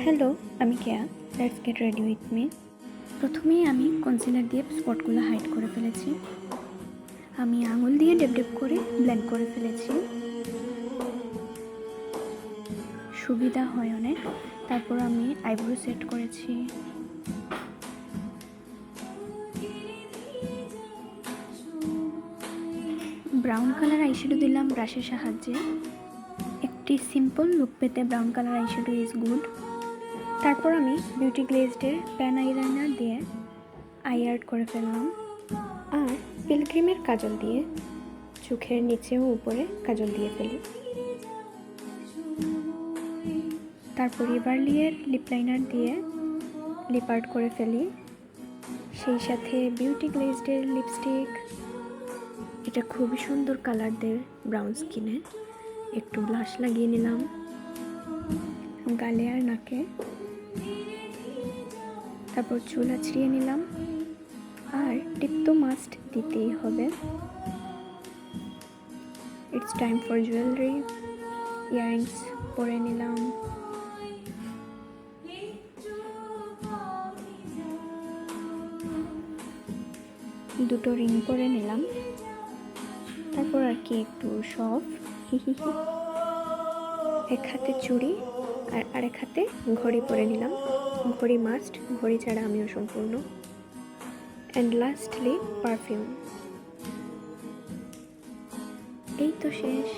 Hello, আমি Keya. Let's get ready with me. প্রথমেই আমি কনসিলার দিয়ে স্পটগুলো হাইড করে ফেলেছি। আমি আঙুল দিয়ে ডেপ করে ব্লেন্ড করে ফেলেছি, সুবিধা হয় অনেক। তারপর আমি আইব্রো সেট করেছি। ব্রাউন কালার আইশ্যাডো দিলাম ব্রাশের সাহায্যে। একটি সিম্পল লুক পেতে brown colour eyeshadow is good. তারপর আমি বিউটি গ্লেজডের প্যান আইলাইনার দিয়ে আই আর্ট করে ফেললাম, আর পিলগ্রিমের কাজল দিয়ে চোখের নিচে ও উপরে কাজল দিয়ে ফেলি। তারপর এভারলিয়ের লিপ লাইনার দিয়ে লিপ আর্ট করে ফেলি, সেই সাথে বিউটি গ্লেজডের লিপস্টিক। এটা খুবই সুন্দর কালার দেয় ব্রাউন স্কিনে। একটু ব্লাশ লাগিয়ে নিলাম গালে আর নাকে। তারপর চুল আঁচড়িয়ে নিলাম, আর টিপ তো মাস্ট দিতেই হবে। It's time for jewellery. Earrings পরে নিলাম, দুটো রিং পরে নিলাম। তারপর আর কি একটু সফট এক হাতে চুড়ি আর আরেক হাতে ঘড়ি পরে নিলাম। ঘড়ি মাস্ট, ঘড়ি ছাড়া আমিও সম্পূর্ণ। And lastly perfume. এই তো শেষ।